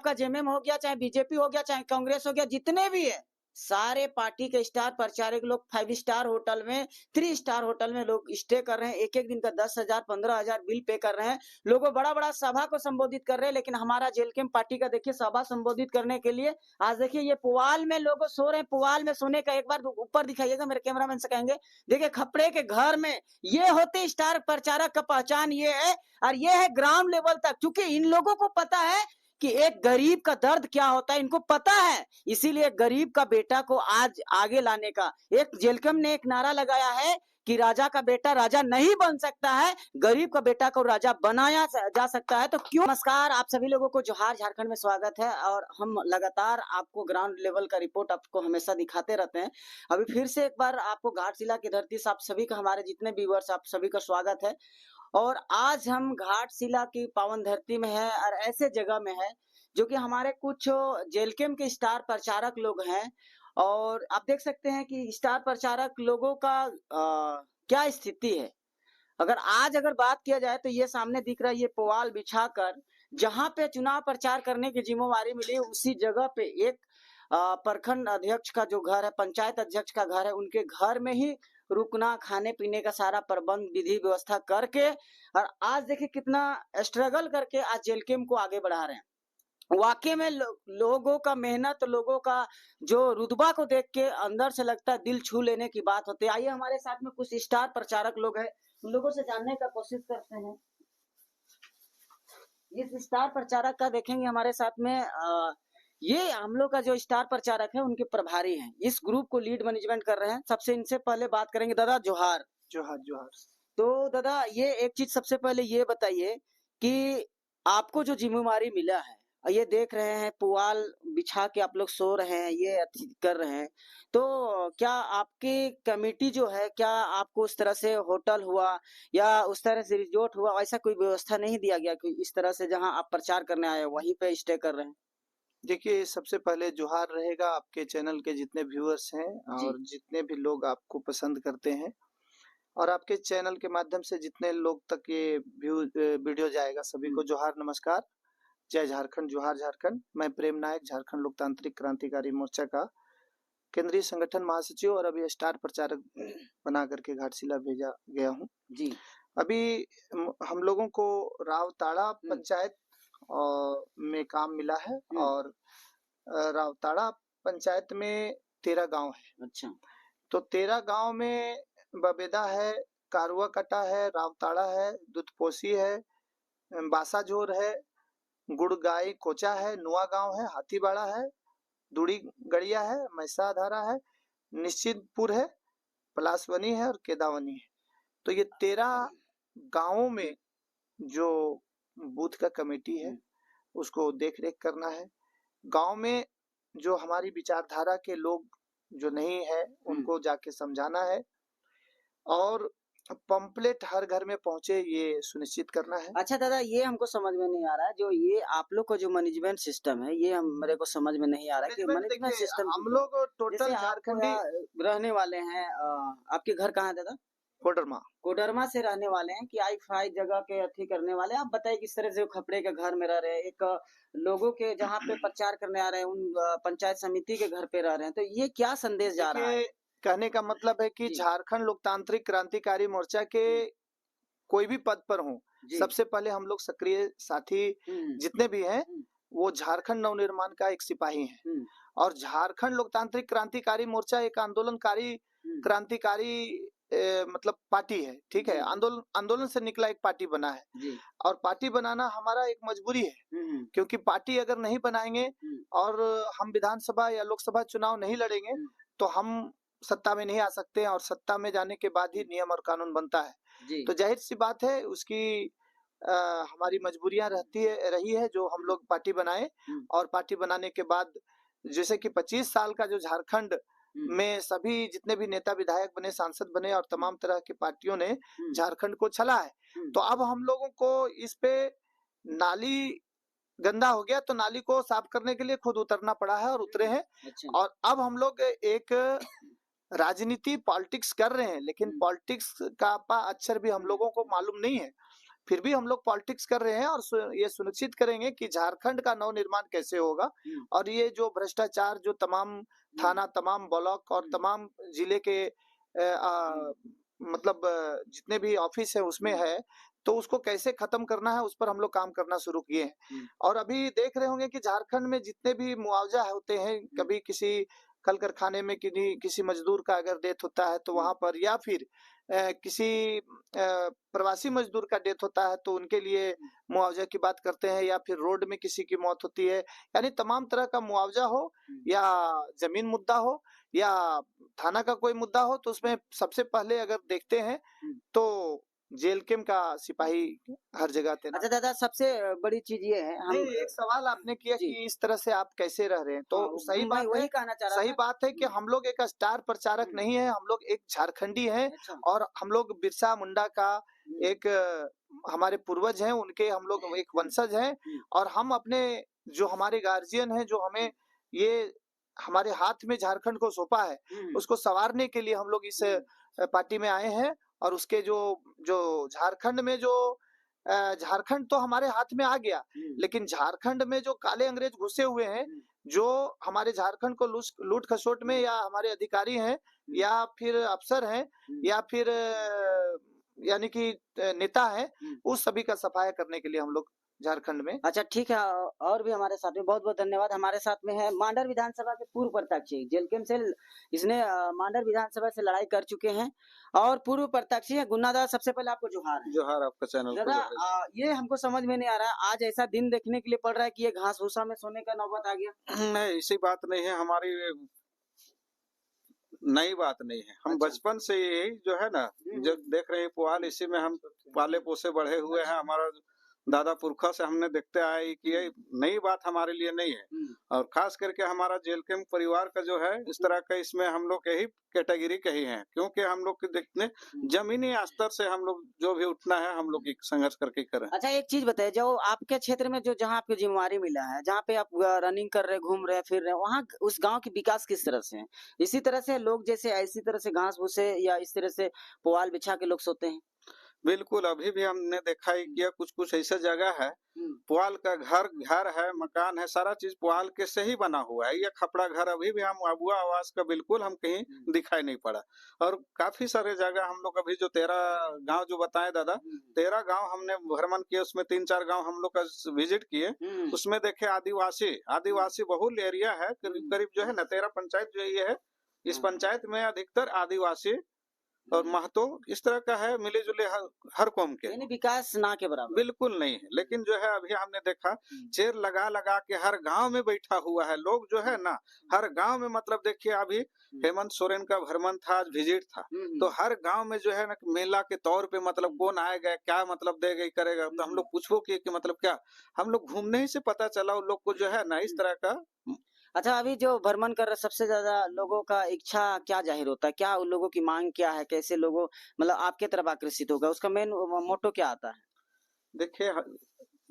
आपका जेएमएम हो गया, चाहे बीजेपी हो गया, चाहे कांग्रेस हो गया, जितने भी है, सारे पार्टी के स्टार प्रचारक लोग 5 स्टार होटल में, 3 स्टार होटल में लोग स्टे कर रहे हैं। एक-एक दिन का 10,000, 15,000 बिल पे कर रहे हैं। लोगों बड़ा-बड़ा सभा को संबोधित कर रहे हैं, लेकिन हमारा जेल कैंप पार्टी का देखिए सभा संबोधित करने के लिए आज देखिए ये पुआल में लोग सो रहे हैं। पुआल में सोने का एक बार ऊपर दिखाइएगा, मेरे कैमरामैन से कहेंगे। देखिए खपड़े के घर में ये होते स्टार प्रचारक का पहचान ये है, और ये है ग्राउंड लेवल तक, क्योंकि इन लोगों को पता है कि एक गरीब का दर्द क्या होता है, इनको पता है। इसीलिए गरीब का बेटा को आज आगे लाने का एक जेलकम ने एक नारा लगाया है कि राजा का बेटा राजा नहीं बन सकता है, गरीब का बेटा को राजा बनाया जा सकता है। तो क्यों। नमस्कार, आप सभी लोगों को जोहार, झारखंड में स्वागत है। और हम लगातार आपको ग्राउंड लेवल का रिपोर्ट आपको हमेशा दिखाते रहते हैं। अभी फिर से एक बार आपको घाटशिला की धरती से आप सभी का, हमारे जितने व्यूअर्स, आप सभी का स्वागत है। और आज हम घाटशिला की पावन धरती में है और ऐसे जगह में है जो कि हमारे कुछ जेलकेम के स्टार प्रचारक लोग हैं। और आप देख सकते हैं कि स्टार प्रचारक लोगों का क्या स्थिति है। अगर बात किया जाए तो ये सामने दिख रहा है, ये पुआल बिछाकर जहां पे चुनाव प्रचार करने की जिम्मेवारी मिली, उसी जगह पे एक प्रखंड अध्यक्ष का जो घर है, पंचायत अध्यक्ष का घर है, उनके घर में ही रुकना, खाने पीने का सारा प्रबंध, विधि व्यवस्था करके, और आज देखिए कितना स्ट्रगल करके आज जेलकेम को आगे बढ़ा रहे हैं। वाकई में लोगों का मेहनत, लोगों का जो रुतबा को देख के अंदर से लगता है, दिल छू लेने की बात होती है। आइए हमारे साथ में कुछ स्टार प्रचारक लोग हैं, उन लोगों से जानने का कोशिश करते हैं। इस स्टार प्रचारक का देखेंगे हमारे साथ में ये हम लोग का जो स्टार प्रचारक है उनके प्रभारी हैं, इस ग्रुप को लीड मैनेजमेंट कर रहे हैं। सबसे इनसे पहले बात करेंगे। दादा जोहार। जोहार जोहार। तो दादा ये एक चीज सबसे पहले ये बताइए कि आपको जो जिम्मेवारी मिला है, ये देख रहे हैं पुआल बिछा के आप लोग सो रहे हैं, ये कर रहे हैं, तो क्या आपकी कमेटी जो है, क्या आपको उस तरह से होटल हुआ या उस तरह से रिजॉर्ट हुआ, ऐसा कोई व्यवस्था नहीं दिया गया कि इस तरह से जहां आप प्रचार करने आए वहीं पे स्टे कर रहे हैं? देखिए, सबसे पहले जोहार रहेगा आपके चैनल के जितने व्यूअर्स हैं जी। और जितने भी लोग आपको पसंद करते हैं, और आपके चैनल के माध्यम से जितने लोग तक ये वीडियो जाएगा, सभी को जोहार, नमस्कार, जय झारखंड, जोहार झारखंड। मैं प्रेम नायक, झारखंड लोकतांत्रिक क्रांतिकारी मोर्चा का केंद्रीय संगठन महासचिव और अभी स्टार प्रचारक बना करके घाटशिला भेजा गया हूँ जी। अभी हम लोगों को रावताड़ा पंचायत में काम मिला है, और रावताड़ा पंचायत में 13 गांव है। अच्छा। तो 13 गांव में बबेदा है, कारुआ कटा है, रावताड़ा है, दुधपोसी है, बासाझोर है, गुड़गाई कोचा है, नुआ गांव है, हाथीबाड़ा है, दुड़ी गड़िया है, मैसाधारा है, निश्चितपुर है, पलासवनी है और केदावनी है। तो ये 13 गांवों में जो बूथ का कमेटी है उसको देख रेख करना है। गांव में जो हमारी विचारधारा के लोग जो नहीं है उनको जाके समझाना है, और पंपलेट हर घर में पहुंचे ये सुनिश्चित करना है। अच्छा दादा, ये हमको समझ में नहीं आ रहा है, जो ये आप लोग का जो मैनेजमेंट सिस्टम है, ये मेरे को समझ में नहीं आ रहा है कि मैनेजमेंट सिस्टम हम लोग टोटल झारखंडी रहने वाले हैं। आपके घर कहाँ है दादा? कोडरमा। कोडरमा से रहने वाले हैं कि आई फाई जगह के अथी करने वाले हैं। आप बताइए किस तरह से खपड़े के घर में रह रहे हैं, एक लोगों के जहाँ पे प्रचार करने आ रहे हैं उन पंचायत समिति के घर पे रह रहे हैं, तो ये क्या संदेश जा रहा है? कहने का मतलब है कि झारखंड लोकतांत्रिक क्रांतिकारी मोर्चा के कोई भी पद पर हो, सबसे पहले हम लोग सक्रिय साथी जितने भी हैं वो झारखंड नवनिर्माण का एक सिपाही है, और झारखंड लोकतांत्रिक क्रांतिकारी मोर्चा एक आंदोलनकारी क्रांतिकारी मतलब पार्टी है, ठीक है। आंदोलन से निकला एक पार्टी बना है, और पार्टी बनाना हमारा एक मजबूरी है, क्योंकि पार्टी अगर नहीं बनाएंगे और हम विधानसभा या लोकसभा चुनाव नहीं लड़ेंगे तो हम सत्ता में नहीं आ सकते, और सत्ता में जाने के बाद ही नियम और कानून बनता है। तो जाहिर सी बात है उसकी हमारी मजबूरियां रही है जो हम लोग पार्टी बनाए, और पार्टी बनाने के बाद जैसे कि 25 साल का जो झारखंड में सभी जितने भी नेता विधायक बने, सांसद बने, और तमाम तरह की पार्टियों ने झारखंड को छला है। तो अब हम लोगों को इस पे नाली गंदा हो गया तो नाली को साफ करने के लिए खुद उतरना पड़ा है, और उतरे हैं। और अब हम लोग एक राजनीति पॉलिटिक्स कर रहे हैं, लेकिन पॉलिटिक्स का अक्षर भी हम लोगों को मालूम नहीं है। फिर भी हम लोग पॉलिटिक्स कर रहे हैं और ये सुनिश्चित करेंगे कि झारखंड का नवनिर्माण कैसे होगा। और ये जो भ्रष्टाचार जो तमाम थाना, तमाम ब्लॉक और तमाम जिले के मतलब जितने भी ऑफिस है उसमें है, तो उसको कैसे खत्म करना है उस पर हम लोग काम करना शुरू किए हैं। और अभी देख रहे होंगे कि झारखंड में जितने भी मुआवजा होते हैं, कभी किसी कल कारखाने में किसी मजदूर का अगर डेथ होता है तो वहां पर, या फिर किसी प्रवासी मजदूर का डेथ होता है तो उनके लिए मुआवजा की बात करते हैं, या फिर रोड में किसी की मौत होती है, यानी तमाम तरह का मुआवजा हो या जमीन मुद्दा हो या थाना का कोई मुद्दा हो, तो उसमें सबसे पहले अगर देखते हैं तो जेल कैम का सिपाही हर जगह तैनात। अच्छा दादा, सबसे बड़ी चीज ये है, हम एक सवाल आपने किया कि इस तरह से आप कैसे रह रहे हैं, तो सही बात वही है, कहना चाह रहा सही बात है कि हम लोग एक स्टार प्रचारक नहीं है, हम लोग एक झारखंडी हैं। अच्छा। और हम लोग बिरसा मुंडा का एक हमारे पूर्वज हैं, उनके हम लोग एक वंशज हैं। और हम अपने जो हमारे गार्जियन हैं, जो हमें ये हमारे हाथ में झारखंड को सौंपा है, उसको संवारने के लिए हम लोग इस पार्टी में आए हैं। और उसके जो जो झारखंड में जो झारखंड तो हमारे हाथ में आ गया, लेकिन झारखंड में जो काले अंग्रेज घुसे हुए हैं, जो हमारे झारखंड को लूट खसोट में, या हमारे अधिकारी हैं या फिर अफसर हैं या फिर यानी कि नेता हैं, उस सभी का सफाया करने के लिए हम लोग झारखंड में। अच्छा ठीक है, और भी हमारे साथ में बहुत बहुत धन्यवाद। हमारे साथ में है मांडर विधानसभा के पूर्व प्रत्याशी जेलकेम से, इसने मांडर विधानसभा से लड़ाई कर चुके हैं और पूर्व प्रत्याशी है गुन्ना दादा। सबसे पहले आपको जोहार है। जोहार आपका चैनल दादा, ये हमको समझ में नहीं आ रहा है, आज ऐसा दिन देखने के लिए पड़ रहा है कि ये घास भूसा में सोने का नौबत आ गया। नहीं, ऐसी बात नहीं है, हमारी नई बात नहीं है। हम बचपन से यही जो है ना, जो देख रहे हैं पुआल, इसी में हम पाले पोसे बढ़े हुए हैं। हमारा दादा पुरखा से हमने देखते आए कि ये नई बात हमारे लिए नहीं है। और खास करके हमारा जेलकेम परिवार का जो है इस तरह का, इसमें हम लोग यही कैटेगरी के ही हैं, क्योंकि हम लोग के देखने जमीनी स्तर से हम लोग जो भी उठना है हम लोग संघर्ष करके करें। अच्छा एक चीज बताइए, जो आपके क्षेत्र में जो जहाँ आपको जिम्मेवारी मिला है, जहाँ पे आप रनिंग कर रहे, घूम रहे, फिर रहे, वहाँ उस गांव की विकास किस तरह से है? इसी तरह से लोग जैसे इसी तरह से घास भूसे या इस तरह से पुआल बिछा के लोग सोते हैं? बिल्कुल, अभी भी हमने देखा ही किया, कुछ ऐसा जगह है पुआल का घर है, मकान है, सारा चीज पुआल के से ही बना हुआ है। ये खपड़ा घर अभी भी हम अबुआ आवास का बिल्कुल हम कहीं दिखाई नहीं पड़ा। और काफी सारे जगह हम लोग अभी जो 13 गांव जो बताए दादा, 13 गांव हमने भ्रमण किए, उसमें 3-4 गांव हम लोग का विजिट किए। उसमें देखे आदिवासी बहुल एरिया है, करीब करीब जो है ना 13 पंचायत जो ये है, इस पंचायत में अधिकतर आदिवासी और महतो इस तरह का है, मिले जुले हर कौम के। यानी विकास ना के बराबर बिल्कुल नहीं है। लेकिन जो है अभी हमने देखा चेयर लगा लगा के हर गांव में बैठा हुआ है लोग, जो है ना हर गांव में, मतलब देखिए अभी हेमंत सोरेन का भ्रमण था, आज विजिट था, तो हर गांव में जो है ना मेला के तौर पे, मतलब कौन आएगा, क्या मतलब देगा, करेगा। तो हम लोग पूछो कि मतलब क्या, हम लोग घूमने ही से पता चला उन लोग को जो है ना इस तरह का। अच्छा, अभी जो भ्रमण कर रहे, सबसे ज्यादा लोगों का इच्छा क्या जाहिर होता है, क्या उन लोगों की मांग क्या है, कैसे लोगों मतलब आपके तरफ आकर्षित होगा, उसका मेन मोटो क्या आता है? देखिए,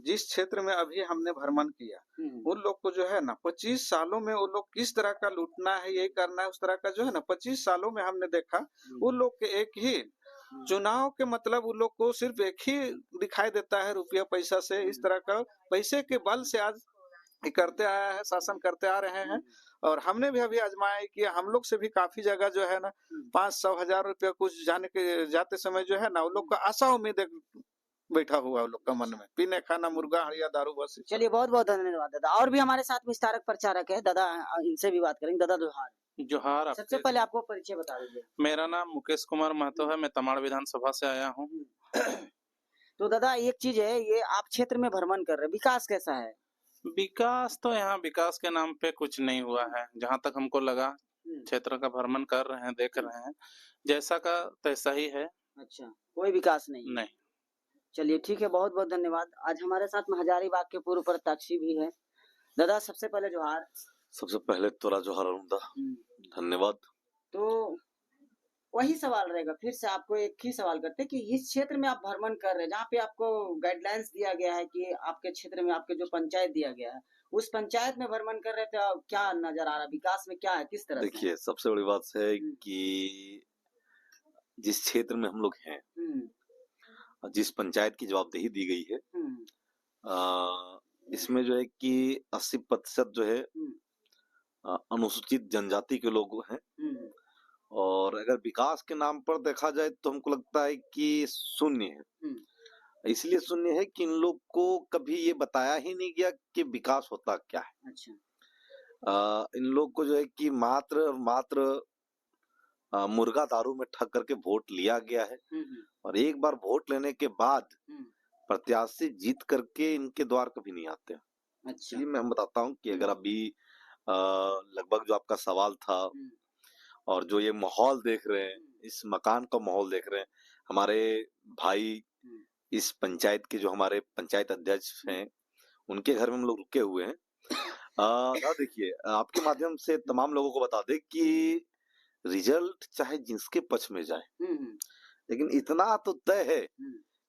जिस क्षेत्र में अभी हमने भ्रमण किया, उन लोग को जो है ना 25 सालों में वो लोग किस तरह का लूटना है, यही करना है, उस तरह का जो है ना 25 सालों में हमने देखा उन लोग के एक ही चुनाव के मतलब उन लोग को सिर्फ एक ही दिखाई देता है, रुपया पैसा से। इस तरह का पैसे के बल से आज करते आया है, शासन करते आ रहे हैं। और हमने भी अभी आजमाया कि हम लोग से भी काफी जगह जो है ना 500-1000 रुपया कुछ जाते समय जो है ना उन लोग का आशा उम्मीद बैठा हुआ उन लोग का मन में, पीने खाना मुर्गा या दारू बस। चलिए बहुत बहुत धन्यवाद दादा। और भी हमारे साथ विस्तारक प्रचारक है दादा, इनसे भी बात करेंगे। दादा जोहार। जोहार। सबसे पहले आपको परिचय बता दीजिए। मेरा नाम मुकेश कुमार महतो है, मैं तमाड़ विधानसभा से आया हूँ। तो दादा एक चीज है, ये आप क्षेत्र में भ्रमण कर रहे, विकास कैसा है? विकास तो यहाँ विकास के नाम पे कुछ नहीं हुआ है, जहाँ तक हमको लगा। क्षेत्र का भ्रमण कर रहे हैं, देख रहे हैं, जैसा का तैसा ही है। अच्छा, कोई विकास नहीं? नहीं। चलिए ठीक है, बहुत बहुत धन्यवाद। आज हमारे साथ में हजारीबाग के पूर्व प्रत्याशी भी है। दादा सबसे पहले जोहार। सबसे पहले तोरा जोहार अनुदा, धन्यवाद। तो वही सवाल रहेगा, फिर से आपको एक ही सवाल करते हैं कि इस क्षेत्र में आप भ्रमण कर रहे हैं, जहाँ पे आपको गाइडलाइंस दिया गया है कि आपके क्षेत्र में आपके जो पंचायत दिया गया है, उस पंचायत में भ्रमण कर रहे थे, क्या नजर आ रहा है, विकास में क्या है, किस तरह? देखिए, सबसे बड़ी बात है कि जिस क्षेत्र में हम लोग हैं जिस पंचायत की जवाबदेही दी गई है, इसमें जो है कि 80% जो है अनुसूचित जनजाति के लोग हैं। और अगर विकास के नाम पर देखा जाए तो हमको लगता है कि शून्य है। इसलिए शून्य है कि इन लोग को कभी ये बताया ही नहीं गया कि विकास होता क्या है। अच्छा। इन लोग को जो है कि मात्र मुर्गा दारू में ठग करके वोट लिया गया है। और एक बार वोट लेने के बाद प्रत्याशी जीत करके इनके द्वार कभी नहीं आते। अच्छा। इसलिए मैं बताता हूँ कि अगर अभी लगभग जो आपका सवाल था और जो ये माहौल देख रहे हैं, इस मकान का माहौल देख रहे हैं, हमारे भाई इस पंचायत के जो हमारे पंचायत अध्यक्ष हैं, उनके घर में हम लोग रुके हुए हैं। देखिए, आपके माध्यम से तमाम लोगों को बता दे कि रिजल्ट चाहे जिसके पक्ष में जाए, लेकिन इतना तो तय है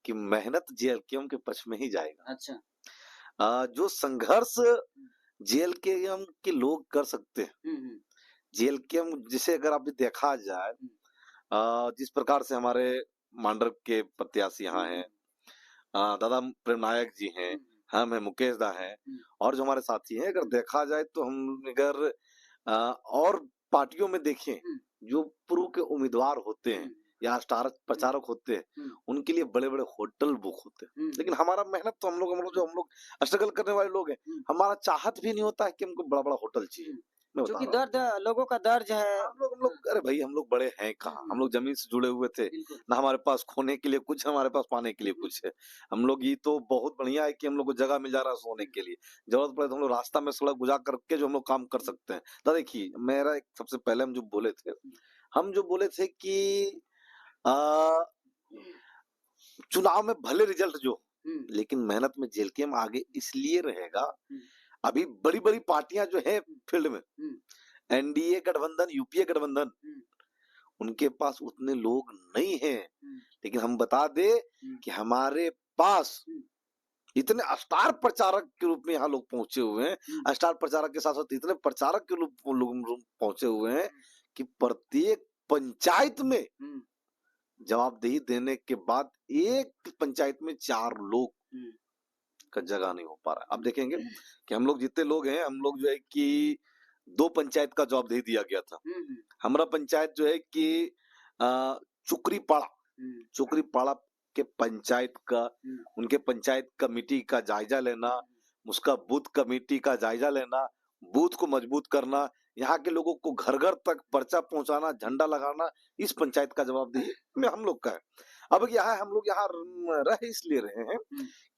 कि मेहनत जेएलकेएम के पक्ष में ही जाएगा। अच्छा। जो संघर्ष जेएलकेएम के लोग कर सकते हैं, जेएलकेएम जिसे अगर अभी देखा जाए, जिस प्रकार से हमारे मांडर के प्रत्याशी यहाँ हैं, दादा प्रेम नायक जी हैं, हम हैं, मुकेश दा हैं, और जो हमारे साथी हैं, अगर देखा जाए तो हम अगर और पार्टियों में देखें, जो पूर्व के उम्मीदवार होते हैं या स्टार प्रचारक होते हैं, उनके लिए बड़े बड़े होटल बुक होते हैं। लेकिन हमारा मेहनत तो हम लोग स्ट्रगल करने वाले लोग हैं, हमारा चाहत भी नहीं होता है कि हमको बड़ा बड़ा होटल चाहिए। क्योंकि दर्द लोगों का दर्ज है। हम लोग अरे भाई, हम लोग बड़े हैं कहाँ, हम लोग जमीन से जुड़े हुए थे ना, हमारे पास खोने के लिए कुछ, हमारे पास पाने के लिए कुछ है। हम लोग ये तो बहुत बढ़िया है कि हम लोग को जगह मिल जा रहा है सोने के लिए, जरूरत पड़े तो हम लोग रास्ता में सड़क गुजार करके जो हम लोग काम कर सकते हैं। तो देखिए, मेरा एक सबसे पहले हम जो बोले थे कि चुनाव में भले रिजल्ट जो, लेकिन मेहनत में जेएलकेएम आगे इसलिए रहेगा। अभी बड़ी बड़ी पार्टियां जो है फील्ड में, एनडीए गठबंधन, यूपीए गठबंधन, उनके पास उतने लोग नहीं हैं। लेकिन हम बता दे कि हमारे पास इतने स्टार प्रचारक के रूप में यहाँ लोग पहुंचे हुए हैं, स्टार प्रचारक के साथ साथ इतने प्रचारक के रूप में लोग पहुंचे हुए हैं कि प्रत्येक पंचायत में जवाबदेही देने के बाद एक पंचायत में 4 लोग का जगह नहीं हो पा रहा है। अब देखेंगे कि हम लोग जितने लोग हैं, हम लोग जो है कि 2 पंचायत का जवाबदेही दिया गया था। हमारा पंचायत जो है कि चुकरी पाड़ा के पंचायत का, उनके पंचायत कमेटी का जायजा लेना, उसका बूथ कमेटी का जायजा लेना, बूथ को मजबूत करना, यहाँ के लोगों को घर घर तक पर्चा पहुंचाना, झंडा लगाना, इस पंचायत का जवाबदेही में हम लोग का है। अब हम लोग यहाँ रह इसलिए रहे हैं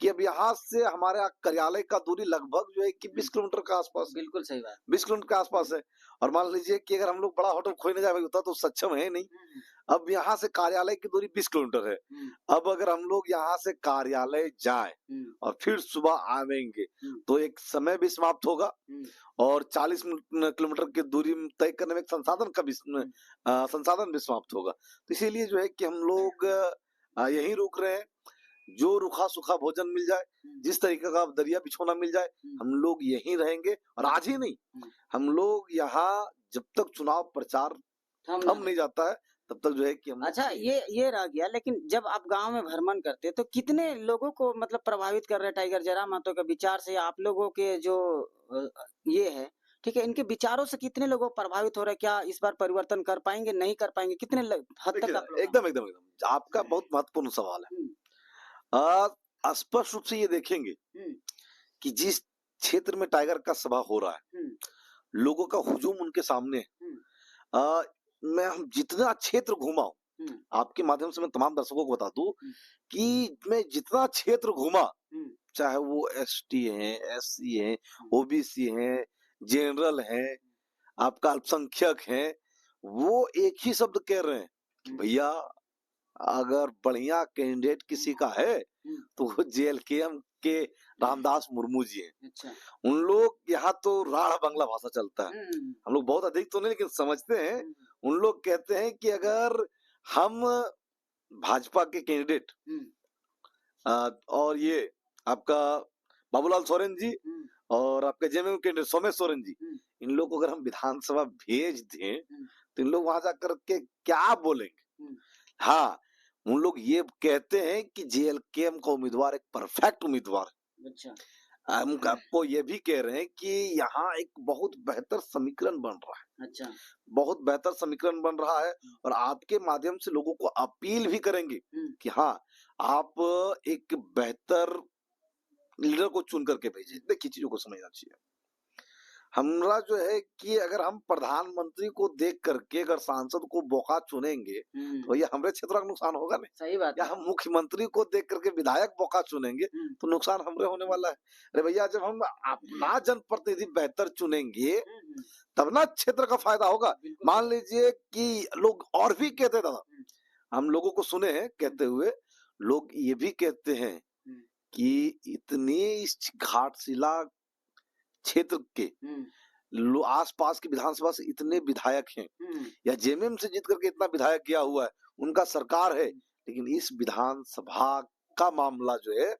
कि अब यहाँ से हमारे कार्यालय का दूरी लगभग जो है कि 20 किलोमीटर के आसपास। बिल्कुल सही बात। 20 किलोमीटर के आसपास है। और मान लीजिए कि अगर हम लोग बड़ा होटल खोलने जाए होता तो सक्षम है नहीं। अब यहाँ से कार्यालय की दूरी 20 किलोमीटर है। अब अगर हम लोग यहाँ से कार्यालय जाए और फिर सुबह आवेंगे तो एक समय भी समाप्त होगा और 40 किलोमीटर की दूरी तय करने में एक संसाधन भी समाप्त होगा। तो इसीलिए जो है कि हम लोग यहीं रुक रहे हैं। जो रूखा सूखा भोजन मिल जाए, जिस तरीके का दरिया बिछोना मिल जाए, हम लोग यहीं रहेंगे। और आज ही नहीं, हम लोग यहाँ जब तक चुनाव प्रचार थम नहीं जाता है तब तक जो है कि हम। अच्छा, ये रह गया। लेकिन जब आप गांव में भ्रमण करते तो कितने लोगों को मतलब प्रभावित कर रहे हैं टाइगर जयराम महतो के विचार से, आप लोगों के जो ये है, ठीक है, इनके विचारों से कितने लोगों प्रभावित हो रहे हैं? क्या इस बार परिवर्तन कर पाएंगे, नहीं कर पाएंगे, कितने हद तक? एकदम आपका बहुत महत्वपूर्ण सवाल है। स्पष्ट रूप से ये देखेंगे कि जिस क्षेत्र में टाइगर का सभा हो रहा है, लोगों का हुजूम उनके सामने है। मैं जितना क्षेत्र घूमा हूं, आपके माध्यम से मैं तमाम दर्शकों को बता दूं कि मैं जितना क्षेत्र घूमा, चाहे वो एसटी है, एससी है, ओबीसी है, जनरल है, आपका अल्पसंख्यक है, वो एक ही शब्द कह रहे हैं कि भैया अगर बढ़िया कैंडिडेट किसी का है तो वो जेएलकेएम के रामदास मुर्मू जी हैं। अच्छा। उन लोग यहाँ तो राढ़ बांग्ला भाषा चलता है। हम लोग बहुत अधिक तो नहीं लेकिन समझते हैं। उन लोग कहते हैं कि अगर हम भाजपा के कैंडिडेट और ये आपका बाबूलाल सोरेन जी और आपके जेएमएम कैंडिडेट सोमेश सोरेन जी, इन लोग को अगर हम विधानसभा भेज दें तो इन लोग वहां जाकर के क्या बोलेंगे। हाँ, उन लोग ये कहते हैं कि जेएलकेएम का उम्मीदवार एक परफेक्ट उम्मीदवार है। अच्छा। हम आपको ये भी कह रहे हैं कि यहाँ एक बहुत बेहतर समीकरण बन रहा है, अच्छा। बहुत बेहतर समीकरण बन रहा है, और आपके माध्यम से लोगों को अपील भी करेंगे कि हाँ, आप एक बेहतर लीडर को चुन करके भेजिए। देखिए, चीजों को समझना चाहिए। हमरा जो है कि अगर हम प्रधानमंत्री को देख करके अगर सांसद को बोका चुनेंगे तो भैया हमारे क्षेत्र का नुकसान होगा नहीं। सही बात या है। हम मुख्यमंत्री को देख करके विधायक बोका चुनेंगे तो नुकसान हमरे होने वाला है। अरे भैया, जब हम अपना जनप्रतिनिधि बेहतर चुनेंगे तब ना क्षेत्र का फायदा होगा। मान लीजिए कि लोग और भी कहते दादा, हम लोगों को सुने हैं कहते हुए, लोग ये भी कहते हैं कि इतने इस घाटशिला क्षेत्र के आसपास की विधानसभा से इतने विधायक हैं, या जेएमएम से जीत करके इतना विधायक गया हुआ है, उनका सरकार है, लेकिन इस विधानसभा का मामला जो है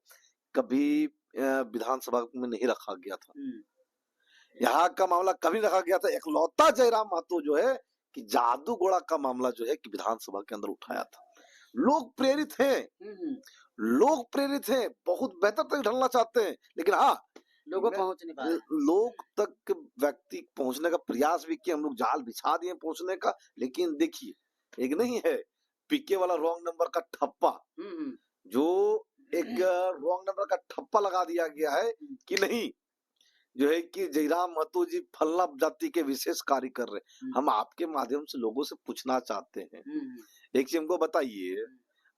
कभी विधानसभा में नहीं रखा गया था। यहाँ का मामला कभी रखा गया था, एकलौता जयराम महतो जो है कि जादू घोड़ा का मामला जो है कि विधानसभा के अंदर उठाया था। लोग प्रेरित हैं, लोग प्रेरित हैं, बहुत बेहतर तक ढलना चाहते हैं, लेकिन हाँ, लोगों पहुंच नहीं पा रहे। लोग तक व्यक्ति पहुंचने का प्रयास भी किया, हम लोग जाल बिछा दिए पहुंचने का, लेकिन देखिए एक नहीं है पीके वाला रॉन्ग नंबर का ठप्पा, जो एक रॉन्ग नंबर का ठप्पा लगा दिया गया है कि नहीं, जो है कि जयराम महतो जी फलना जाति के विशेष कार्य कर रहे। हम आपके माध्यम से लोगों से पूछना चाहते हैं, एक चीज हमको बताइए।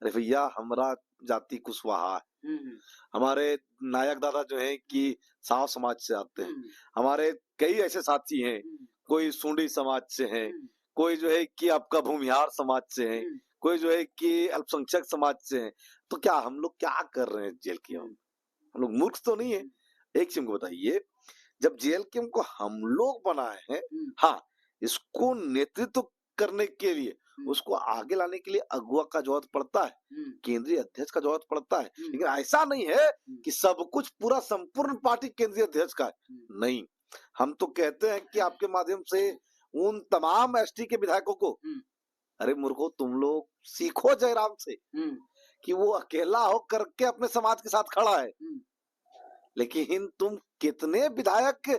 अरे भैया, हमारा जाति कुशवाहा है, हमारे नायक दादा जो है कि साव समाज से आते हैं, हमारे कई ऐसे साथी हैं, कोई सुंडी समाज से हैं, कोई जो है कि आपका भूमिहार समाज से हैं, कोई जो है कि अल्पसंख्यक समाज से हैं। तो क्या हम लोग क्या कर रहे हैं जेएलकेएम? हम लोग मूर्ख तो नहीं है। एक चीज को बताइए, जब जेएलकेएम को हम लोग बनाए हैं, हाँ, इसको नेतृत्व करने के लिए, उसको आगे लाने के लिए अगुवा का जरूरत पड़ता है, केंद्रीय अध्यक्ष का जरूरत पड़ता है, लेकिन ऐसा नहीं है कि सब कुछ पूरा संपूर्ण पार्टी केंद्रीय अध्यक्ष का है। नहीं, हम तो कहते हैं कि आपके माध्यम से उन तमाम एसटी के विधायकों को, अरे मूर्खों, तुम लोग सीखो जयराम से कि वो अकेला हो करके अपने समाज के साथ खड़ा है, लेकिन तुम कितने विधायक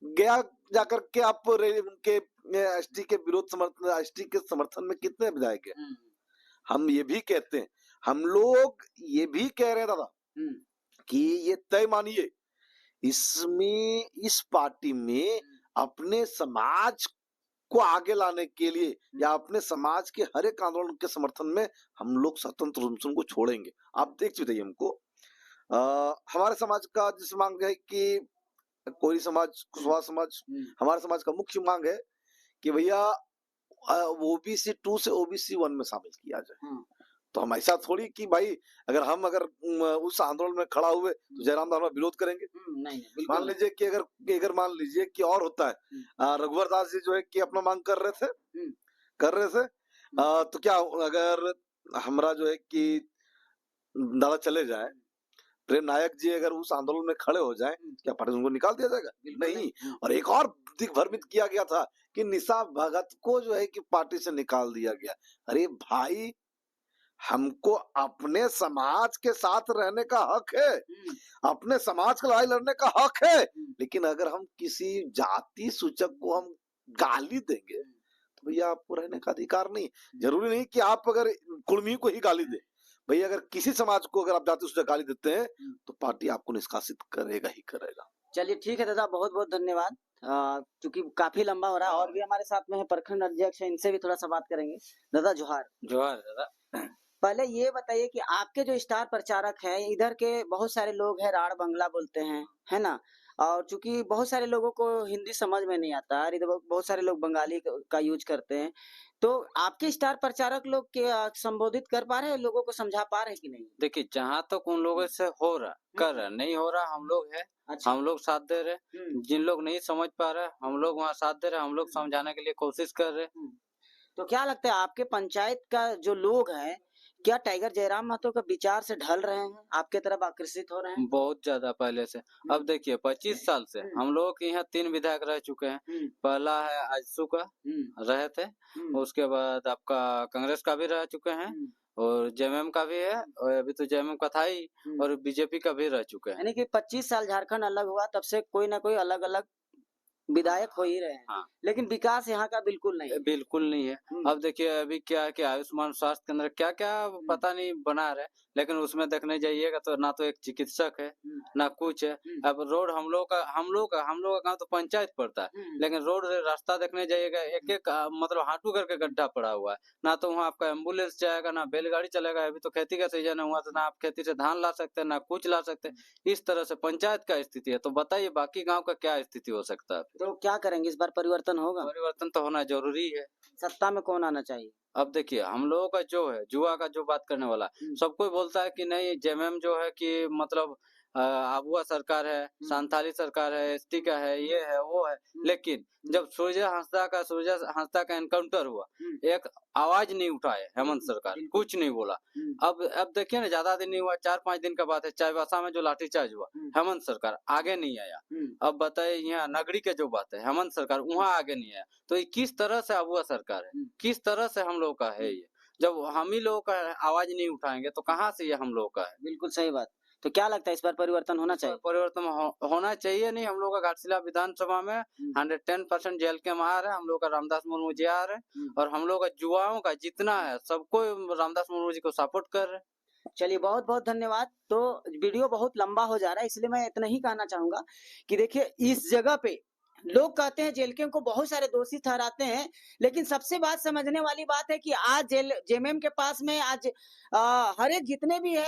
गया जाकर के आप उनके एसटी के विरोध समर्थन, एसटी के समर्थन में कितने विधायक हैं? हम ये भी कहते हैं, हम लोग ये भी कह रहे हैं दादा कि ये तय मानिए, इसमें इस पार्टी में अपने समाज को आगे लाने के लिए या अपने समाज के हर एक आंदोलन के समर्थन में हम लोग स्वतंत्र रूप को छोड़ेंगे। आप देख चुके हमको हमारे समाज का जिस मांग है कि कोई समाज, कुशवाहा समाज, हमारे समाज का मुख्य मांग है कि भैया ओबीसी 2 से ओबीसी 1 में शामिल किया जाए। तो हम ऐसा थोड़ी कि भाई अगर उस आंदोलन में खड़ा हुए तो जयराम दादा विरोध करेंगे। नहीं, मान लीजिए कि अगर मान लीजिए कि और होता है, रघुवर दास जी जो है कि अपना मांग कर रहे थे, तो क्या अगर हमारा जो है कि दादा चले जाए, प्रेम नायक जी अगर उस आंदोलन में खड़े हो जाए, क्या पार्टी उनको निकाल दिया जाएगा? नहीं। और एक और दिग्भ्रमित किया गया था कि निशा भगत को जो है कि पार्टी से निकाल दिया गया। अरे भाई, हमको अपने समाज के साथ रहने का हक है, अपने समाज का लड़ाई लड़ने का हक है, लेकिन अगर हम किसी जाति सूचक को हम गाली देंगे तो भैया आपको रहने का अधिकार नहीं। जरूरी नहीं कि आप अगर कुर्मी को ही गाली दे, भैया अगर किसी समाज को अगर आप जाति सूचक गाली देते हैं तो पार्टी आपको निष्कासित करेगा ही करेगा। चलिए ठीक है दादा, बहुत बहुत धन्यवाद। क्योंकि काफी लंबा हो रहा है और भी हमारे साथ में है प्रखंड अध्यक्ष है, इनसे भी थोड़ा सा बात करेंगे। दादा जोहार। जोहार दादा। पहले ये बताइए कि आपके जो स्टार प्रचारक हैं, इधर के बहुत सारे लोग हैं राड़ बंगला बोलते हैं, है ना, और चूंकि बहुत सारे लोगों को हिंदी समझ में नहीं आता, इधर बहुत सारे लोग बंगाली का यूज करते हैं, तो आपके स्टार प्रचारक लोग के संबोधित कर पा रहे हैं, लोगों को समझा पा रहे हैं कि नहीं? देखिए, जहाँ तक उन लोगों से हो रहा कर रहा, नहीं हो रहा हम लोग है। अच्छा। हम लोग साथ दे रहे, जिन लोग नहीं समझ पा रहे हम लोग वहाँ साथ दे रहे, हम लोग समझाने के लिए कोशिश कर रहे। तो क्या लगता है आपके पंचायत का जो लोग हैं, क्या टाइगर जयराम महतो का विचार से ढल रहे हैं, आपके तरफ आकर्षित हो रहे हैं? बहुत ज्यादा पहले से। अब देखिए 25 साल से हम लोग के यहाँ 3 विधायक रह चुके हैं। पहला है आजसू का रहे थे, उसके बाद आपका कांग्रेस का भी रह चुके हैं, और जेएमएम का भी है, और अभी तो जेएमएम का था ही, और बीजेपी का भी रह चुके हैं। यानी कि 25 साल झारखंड अलग हुआ तब से कोई ना कोई अलग अलग विधायक हो ही रहे हैं। हाँ। लेकिन विकास यहाँ का बिल्कुल नहीं है। बिल्कुल नहीं है। अब देखिए अभी क्या है कि आयुष्मान स्वास्थ्य केंद्र क्या क्या पता नहीं बना रहे, लेकिन उसमें देखने जाइएगा तो ना तो एक चिकित्सक है ना कुछ है। अब रोड हम लोग का गांव तो पंचायत पड़ता है, लेकिन रोड रास्ता देखने जाइएगा एक एक मतलब हाथू करके गड्ढा पड़ा हुआ है। ना तो वहाँ आपका एम्बुलेंस जाएगा, ना बैलगाड़ी चलेगा। अभी तो खेती का सीजन है, वहाँ तो ना आप खेती से धान ला सकते हैं ना कुछ ला सकते हैं। इस तरह से पंचायत का स्थिति है। तो बताइए बाकी गाँव का क्या स्थिति हो सकता है? तो क्या करेंगे, इस बार परिवर्तन होगा? परिवर्तन तो होना जरूरी है। सत्ता में कौन आना चाहिए? अब देखिए हम लोगों का जो है जुआ का जो बात करने वाला, सब कोई बोलता है कि नहीं जेएमएम जो है कि मतलब अबुआ सरकार है, संथाली सरकार है, एसटी का है, ये है वो है। लेकिन जब सूर्य हंसदा का एनकाउंटर हुआ, एक आवाज नहीं उठाए हेमंत सरकार, कुछ नहीं बोला। अब देखिए ना, ज्यादा दिन नहीं हुआ, 4-5 दिन का बात है, चाईबासा में जो लाठीचार्ज हुआ, हेमंत सरकार आगे नहीं आया। अब बताइए यहाँ नगरी के जो बात है, हेमंत सरकार वहाँ आगे नहीं आया। तो ये किस तरह से अबुआ सरकार है, किस तरह से हम लोग का है ये? जब हम ही लोगों का आवाज नहीं उठाएंगे तो कहाँ से ये हम लोग का है? बिल्कुल सही बात। तो क्या लगता है इस बार परिवर्तन होना चाहिए? परिवर्तन होना चाहिए। नहीं, हम लोग का घाटशिला विधानसभा में 110% जेल के मार है। हम लोग का रामदास मुर्मू जी आ रहे हैं, और हम लोग का युवाओं का जितना है सबको रामदास मुर्मू जी को सपोर्ट कर रहे हैं। चलिए बहुत बहुत धन्यवाद। तो वीडियो बहुत लंबा हो जा रहा है, इसलिए मैं इतना ही कहना चाहूंगा कि देखिए इस जगह पे लोग कहते हैं जेएलके को बहुत सारे दोषी ठहराते हैं, लेकिन सबसे बात समझने वाली बात है कि आज जेएमएम के पास में आज हर एक जितने भी है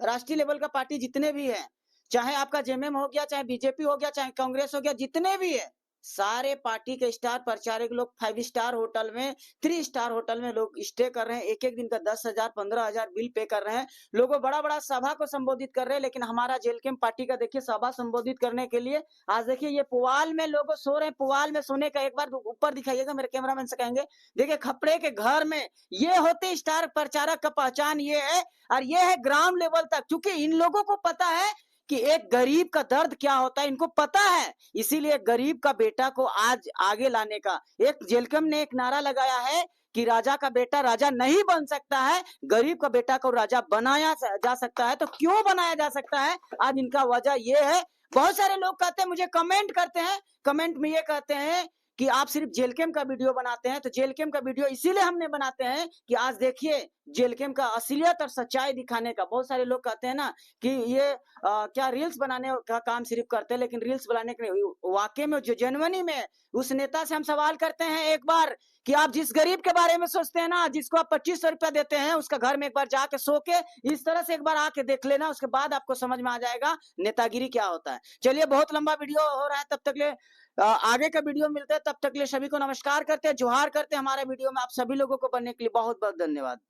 राष्ट्रीय लेवल का पार्टी जितने भी है, चाहे आपका जेएमएम हो गया, चाहे बीजेपी हो गया, चाहे कांग्रेस हो गया, जितने भी है सारे पार्टी के स्टार प्रचारक लोग 5 स्टार होटल में, 3 स्टार होटल में लोग स्टे कर रहे हैं। एक एक दिन का 10,000 15,000 बिल पे कर रहे हैं। लोगों बड़ा बड़ा सभा को संबोधित कर रहे हैं, लेकिन हमारा जेएलके पार्टी का देखिए सभा संबोधित करने के लिए आज देखिए ये पुआल में लोग सो रहे हैं। पुआल में सोने का एक बार ऊपर दिखाइएगा, मेरे कैमरामैन से कहेंगे, देखिए खपड़े के घर में ये होते स्टार प्रचारक का पहचान ये है, और ये है ग्राउंड लेवल तक। क्योंकि इन लोगों को पता है कि एक गरीब का दर्द क्या होता है, इनको पता है। इसीलिए गरीब का बेटा को आज आगे लाने का एक जेएलके ने एक नारा लगाया है कि राजा का बेटा राजा नहीं बन सकता है, गरीब का बेटा को राजा बनाया जा सकता है। तो क्यों बनाया जा सकता है? आज इनका वजह ये है। बहुत सारे लोग कहते हैं, मुझे कमेंट करते हैं, कमेंट में ये कहते हैं कि आप सिर्फ जेएलके का वीडियो बनाते हैं। तो जेएलके का वीडियो इसीलिए हमने बनाते हैं कि आज देखिए जेएलके का असलियत और सच्चाई दिखाने का। बहुत सारे लोग कहते हैं ना कि ये क्या रील्स बनाने का काम सिर्फ करते हैं, लेकिन रील्स बनाने के वाकई में जो जेन्युइनी में उस नेता से हम सवाल करते हैं एक बार कि आप जिस गरीब के बारे में सोचते हैं ना, जिसको आप 2500 रुपया देते हैं, उसका घर में एक बार जाके सो के इस तरह से एक बार आके देख लेना, उसके बाद आपको समझ में आ जाएगा नेतागिरी क्या होता है। चलिए बहुत लंबा वीडियो हो रहा है, तब तक ले आगे का वीडियो मिलता है, तब तक ले सभी को नमस्कार करते हैं, जोहार करते हैं। हमारे वीडियो में आप सभी लोगों को बनने के लिए बहुत बहुत धन्यवाद।